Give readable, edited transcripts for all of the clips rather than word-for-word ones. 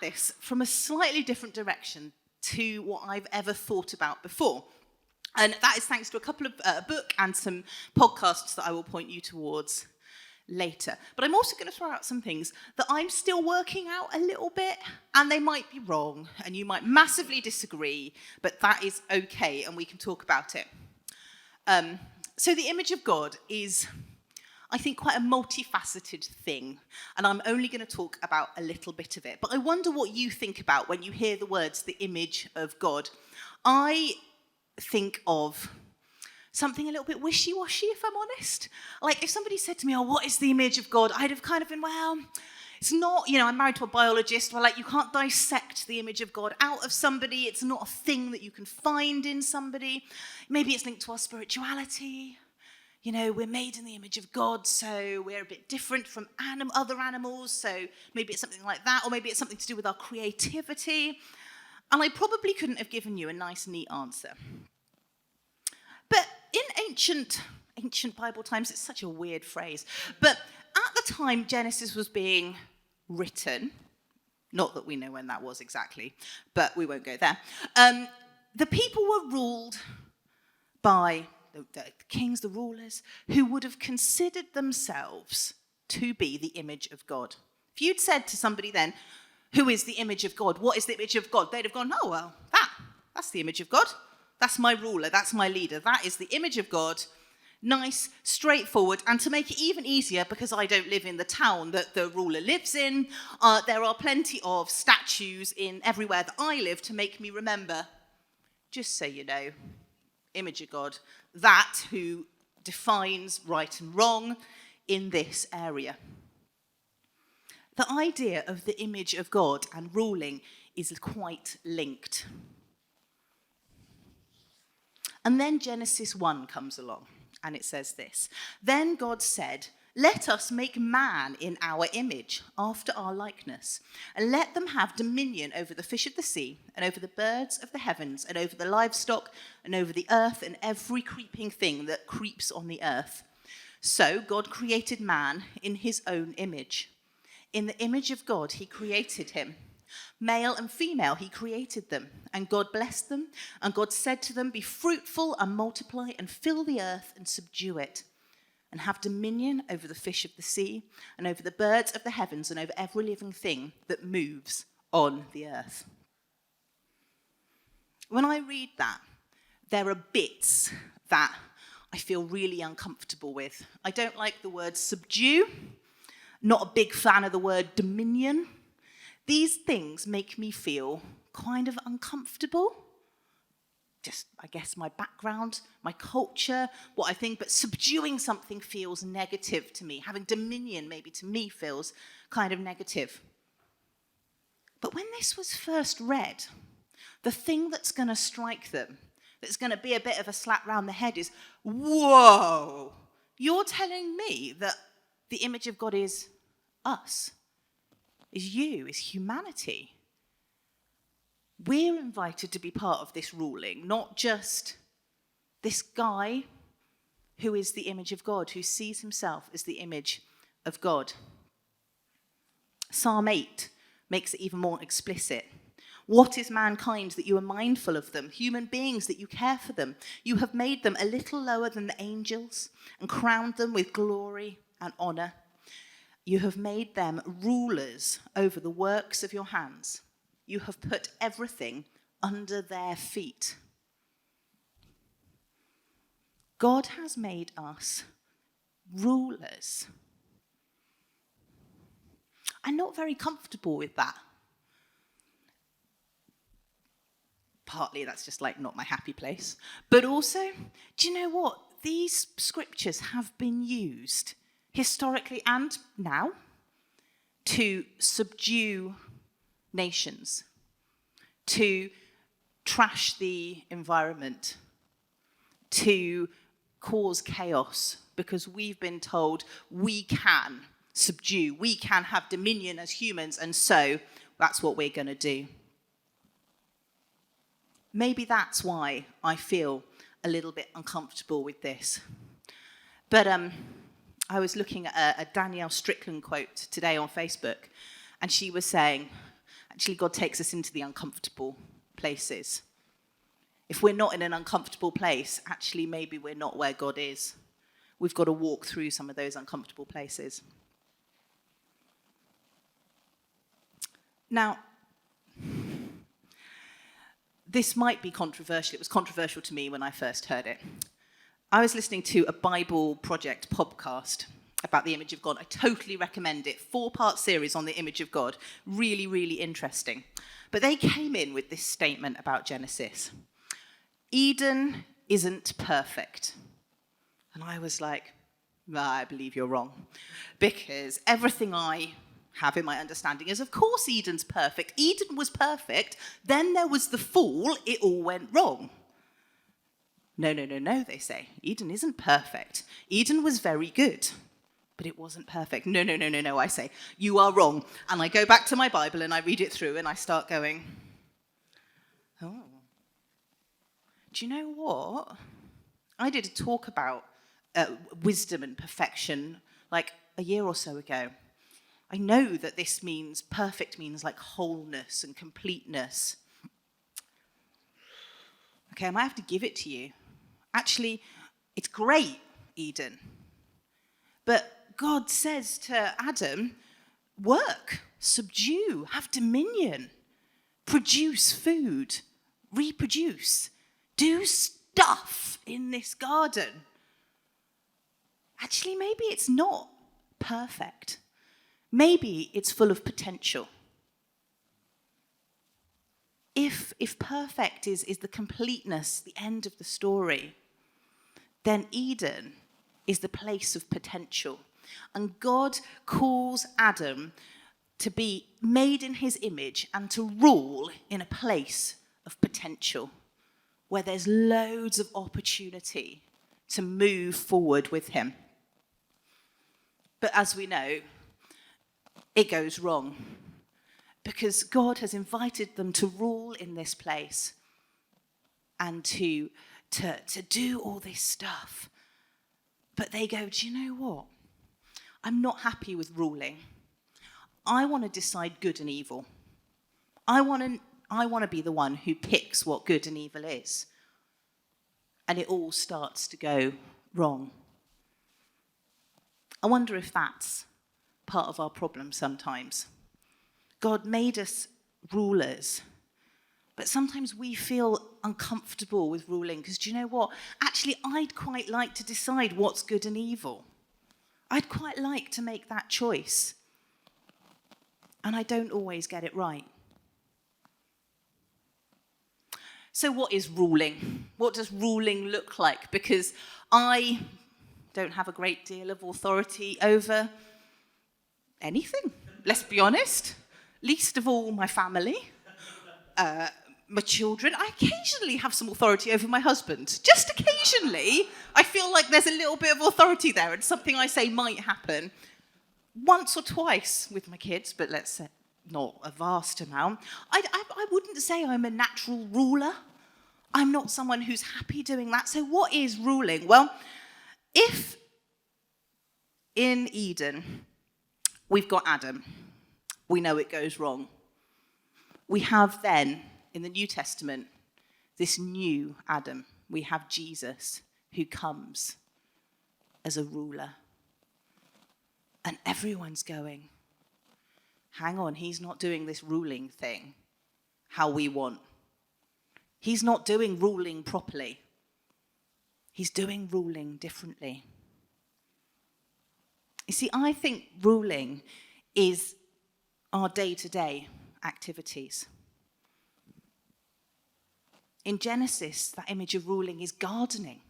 this from a slightly different direction to what I've ever thought about before. And that is thanks to a couple of book and some podcasts that I will point you towards later. But I'm also going to throw out some things that I'm still working out a little bit, and they might be wrong, and you might massively disagree, but that is okay, and we can talk about it. So the image of God is, I think, quite a multifaceted thing, and I'm only going to talk about a little bit of it. But I wonder what you think about when you hear the words, the image of God. I think of something a little bit wishy-washy, if I'm honest. Like, if somebody said to me, oh, what is the image of God? I'd have kind of been, well, it's not, I'm married to a biologist, well, like, you can't dissect the image of God out of somebody. It's not a thing that you can find in somebody. Maybe it's linked to our spirituality. We're made in the image of God, so we're a bit different from other animals, so maybe it's something like that, or maybe it's something to do with our creativity. And I probably couldn't have given you a nice, neat answer. But in ancient Bible times, it's such a weird phrase, but at the time Genesis was being written, not that we know when that was exactly, but we won't go there, the people were ruled by the kings, the rulers, who would have considered themselves to be the image of God. If you'd said to somebody then, who is the image of God? What is the image of God? They'd have gone, oh, well, that's the image of God. That's my ruler, that's my leader. That is the image of God. Nice, straightforward. And to make it even easier, because I don't live in the town that the ruler lives in, there are plenty of statues in everywhere that I live to make me remember, just so you know, image of God, that who defines right and wrong in this area. The idea of the image of God and ruling is quite linked. And then Genesis 1 comes along, and it says this. Then God said, let us make man in our image, after our likeness, and let them have dominion over the fish of the sea, and over the birds of the heavens, and over the livestock, and over the earth, and every creeping thing that creeps on the earth. So God created man in his own image. In the image of God he created him. Male and female, he created them, and God blessed them, and God said to them, be fruitful and multiply and fill the earth and subdue it, and have dominion over the fish of the sea, and over the birds of the heavens, and over every living thing that moves on the earth. When I read that, there are bits that I feel really uncomfortable with. I don't like the word subdue, not a big fan of the word dominion. These things make me feel kind of uncomfortable. Just, I guess, my background, my culture, what I think, but subduing something feels negative to me. Having dominion, maybe, to me feels kind of negative. But when this was first read, the thing that's going to strike them, that's going to be a bit of a slap round the head is, whoa, you're telling me that the image of God is us? Is you, is humanity. We're invited to be part of this ruling, not just this guy who is the image of God, who sees himself as the image of God. Psalm 8 makes it even more explicit. What is mankind that you are mindful of them? Human beings that you care for them. You have made them a little lower than the angels and crowned them with glory and honor. You have made them rulers over the works of your hands. You have put everything under their feet. God has made us rulers. I'm not very comfortable with that. Partly that's just like not my happy place. But also, do you know what? These scriptures have been used historically and now to subdue nations, to trash the environment, to cause chaos, because we've been told we can subdue, we can have dominion as humans, and so that's what we're going to do. Maybe that's why I feel a little bit uncomfortable with this. But I was looking at a Danielle Strickland quote today on Facebook, and she was saying, Actually, God takes us into the uncomfortable places. If we're not in an uncomfortable place, actually, maybe we're not where God is. We've got to walk through some of those uncomfortable places. Now, this might be controversial. It was controversial to me when I first heard it. I was listening to a Bible Project podcast about the image of God. I totally recommend it. 4-part series on the image of God. Really, really interesting. But they came in with this statement about Genesis. Eden isn't perfect. And I was like, well, I believe you're wrong. Because everything I have in my understanding is, of course, Eden's perfect. Eden was perfect. Then there was the fall. It all went wrong. No, they say. Eden isn't perfect. Eden was very good, but it wasn't perfect. No, I say. You are wrong. And I go back to my Bible and I read it through and I start going, oh. Do you know what? I did a talk about wisdom and perfection like a year or so ago. I know that this means, perfect means like wholeness and completeness. Okay, I might have to give it to you. Actually, it's great, Eden. But God says to Adam, work, subdue, have dominion, produce food, reproduce, do stuff in this garden. Actually, maybe it's not perfect. Maybe it's full of potential. If perfect is the completeness, the end of the story, then Eden is the place of potential. And God calls Adam to be made in his image and to rule in a place of potential, where there's loads of opportunity to move forward with him. But as we know, it goes wrong, because God has invited them to rule in this place and to do all this stuff. But they go, do you know what? I'm not happy with ruling. I want to decide good and evil. I want to be the one who picks what good and evil is. And it all starts to go wrong. I wonder if that's part of our problem sometimes. God made us rulers, but sometimes we feel uncomfortable with ruling, because do you know what? Actually, I'd quite like to decide what's good and evil. I'd quite like to make that choice. And I don't always get it right. So what is ruling? What does ruling look like? Because I don't have a great deal of authority over anything, let's be honest. Least of all my family, my children. I occasionally have some authority over my husband. Just occasionally, I feel like there's a little bit of authority there and something I say might happen. Once or twice with my kids, but let's say not a vast amount. I wouldn't say I'm a natural ruler. I'm not someone who's happy doing that. So what is ruling? Well, if in Eden we've got Adam, we know it goes wrong. We have then, in the New Testament, this new Adam. We have Jesus, who comes as a ruler. And everyone's going, hang on, he's not doing this ruling thing how we want. He's not doing ruling properly. He's doing ruling differently. You see, I think ruling is our day-to-day activities. In Genesis, that image of ruling is gardening.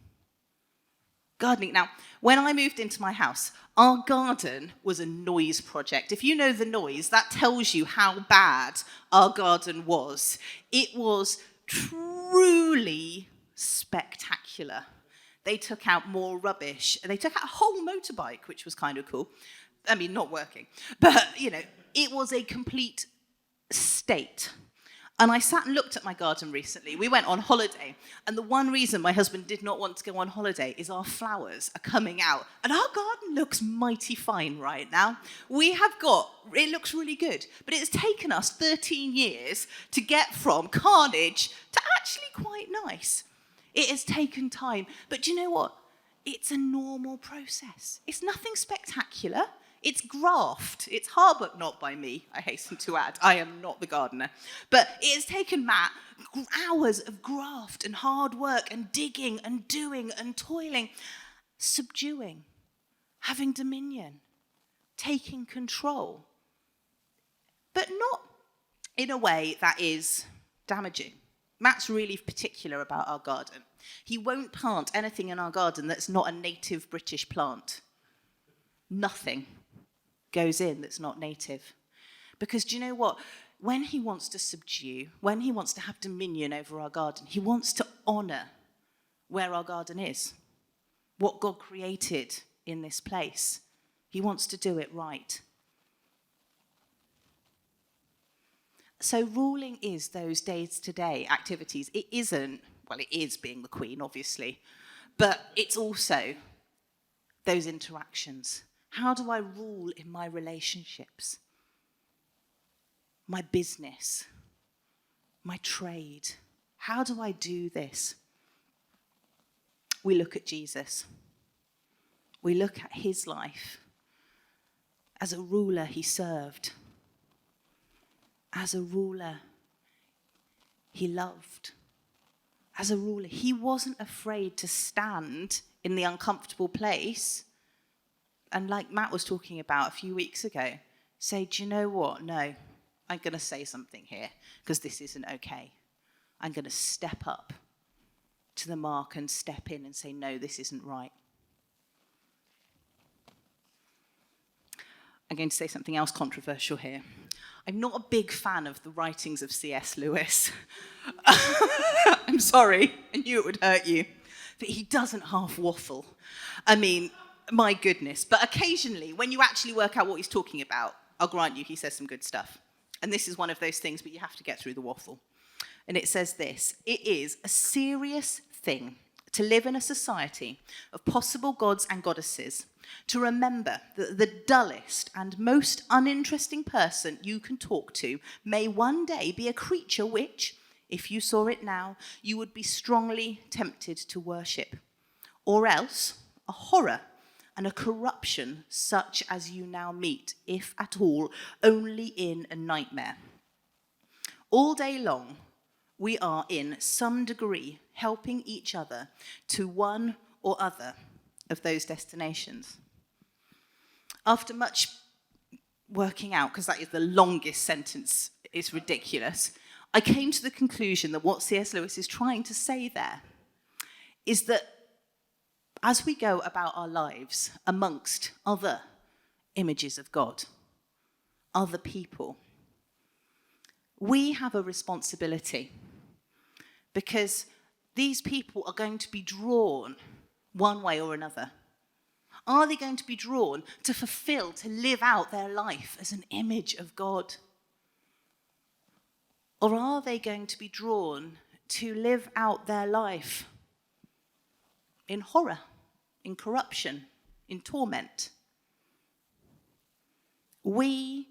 Gardening. Now, when I moved into my house, our garden was a noise project. If you know the noise, that tells you how bad our garden was. It was truly spectacular. They took out more rubbish. They took out a whole motorbike, which was kind of cool. I mean, not working. But, it was a complete state. And I sat and looked at my garden recently. We went on holiday, and the one reason my husband did not want to go on holiday is our flowers are coming out. And our garden looks mighty fine right now. It looks really good, but it's taken us 13 years to get from carnage to actually quite nice. It has taken time, but do you know what? It's a normal process. It's nothing spectacular. It's graft. It's hard work, not by me, I hasten to add. I am not the gardener. But it has taken Matt hours of graft and hard work and digging and doing and toiling, subduing, having dominion, taking control. But not in a way that is damaging. Matt's really particular about our garden. He won't plant anything in our garden that's not a native British plant. Nothing goes in that's not native. Because do you know what? When he wants to subdue, when he wants to have dominion over our garden, he wants to honour where our garden is, what God created in this place. He wants to do it right. So ruling is those days-to-day activities. It is being the queen, obviously, but it's also those interactions. How do I rule in my relationships, my business, my trade? How do I do this? We look at Jesus. We look at his life. As a ruler, he served. As a ruler, he loved. As a ruler, he wasn't afraid to stand in the uncomfortable place and, like Matt was talking about a few weeks ago, say, do you know what? No, I'm going to say something here because this isn't okay. I'm going to step up to the mark and step in and say, no, this isn't right. I'm going to say something else controversial here. I'm not a big fan of the writings of C.S. Lewis. I'm sorry, I knew it would hurt you. But he doesn't half waffle. I mean, my goodness. But occasionally, when you actually work out what he's talking about, I'll grant you he says some good stuff. And this is one of those things, but you have to get through the waffle. And it says this: it is a serious thing to live in a society of possible gods and goddesses, to remember that the dullest and most uninteresting person you can talk to may one day be a creature which, if you saw it now, you would be strongly tempted to worship. Or else, a horror and a corruption such as you now meet, if at all, only in a nightmare. All day long, we are in some degree helping each other to one or other of those destinations. After much working out, because that is the longest sentence, it's ridiculous, I came to the conclusion that what C.S. Lewis is trying to say there is that as we go about our lives amongst other images of God, other people, we have a responsibility, because these people are going to be drawn one way or another. Are they going to be drawn to fulfill, to live out their life as an image of God? Or are they going to be drawn to live out their life in horror, in corruption, in torment? We,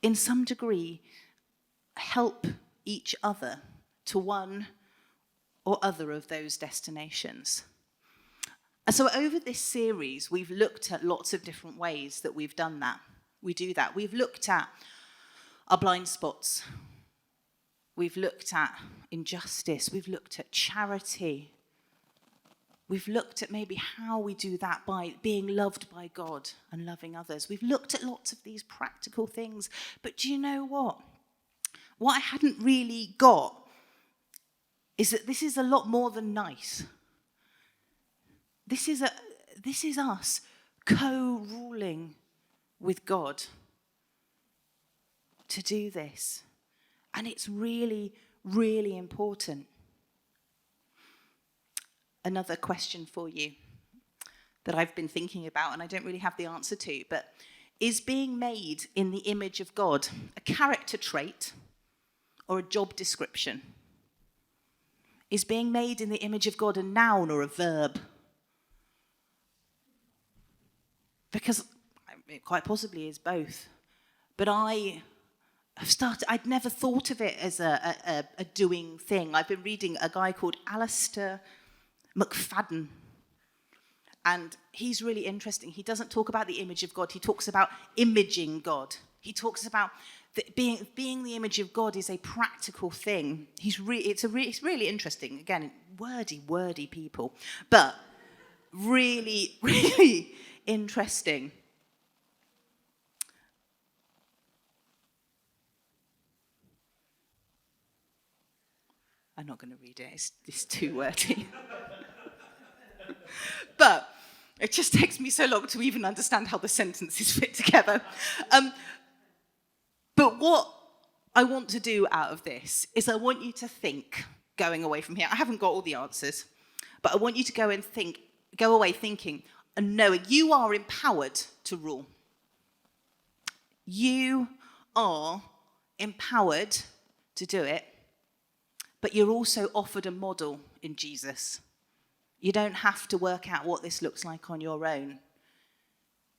in some degree, help each other to one or other of those destinations. And so over this series, we've looked at lots of different ways that we've done that. We do that. We've looked at our blind spots. We've looked at injustice. We've looked at charity. We've looked at maybe how we do that by being loved by God and loving others. We've looked at lots of these practical things. But do you know what? What I hadn't really got is that this is a lot more than nice. This is us co-ruling with God to do this. And it's really, really important. Another question for you that I've been thinking about, and I don't really have the answer to, but is being made in the image of God a character trait or a job description? Is being made in the image of God a noun or a verb? Because it quite possibly is both. But I'd never thought of it as a doing thing. I've been reading a guy called Alistair McFadden. And he's really interesting. He doesn't talk about the image of God. He talks about imaging God. He talks about being the image of God is a practical thing. It's really interesting. Again, wordy people. But really, really interesting. I'm not going to read it. It's too wordy. But it just takes me so long to even understand how the sentences fit together. But what I want to do out of this is I want you to think, going away from here. I haven't got all the answers, but I want you to go away thinking and knowing you are empowered to rule. You are empowered to do it, but you're also offered a model in Jesus. You don't have to work out what this looks like on your own.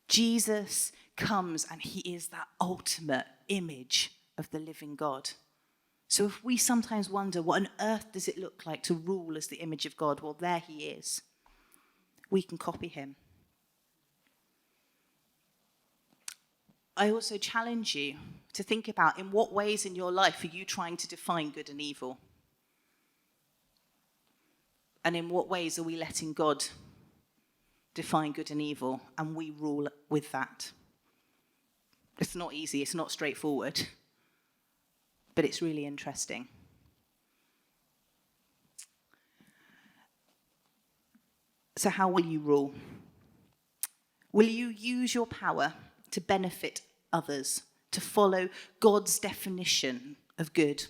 Jesus comes and he is that ultimate image of the living God. So if we sometimes wonder, what on earth does it look like to rule as the image of God? Well, there he is. We can copy him. I also challenge you to think about in what ways in your life are you trying to define good and evil? And in what ways are we letting God define good and evil and we rule with that? It's not easy, it's not straightforward, but it's really interesting. So how will you rule? Will you use your power to benefit others, to follow God's definition of good?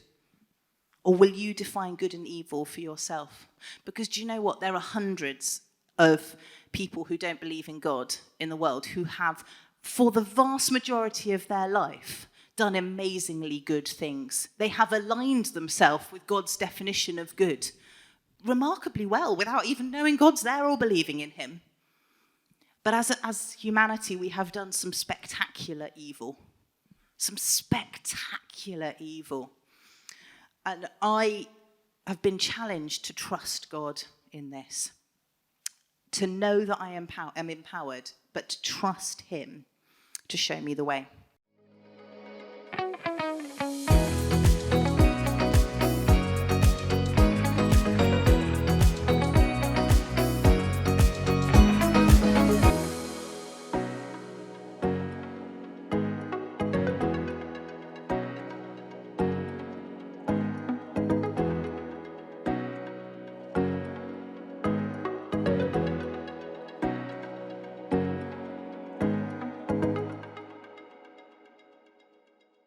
Or will you define good and evil for yourself? Because do you know what? There are hundreds of people who don't believe in God in the world who have, for the vast majority of their life, done amazingly good things. They have aligned themselves with God's definition of good remarkably well without even knowing God's there or believing in him. But as humanity, we have done some spectacular evil. Some spectacular evil. And I have been challenged to trust God in this, to know that I am empowered, but to trust him to show me the way.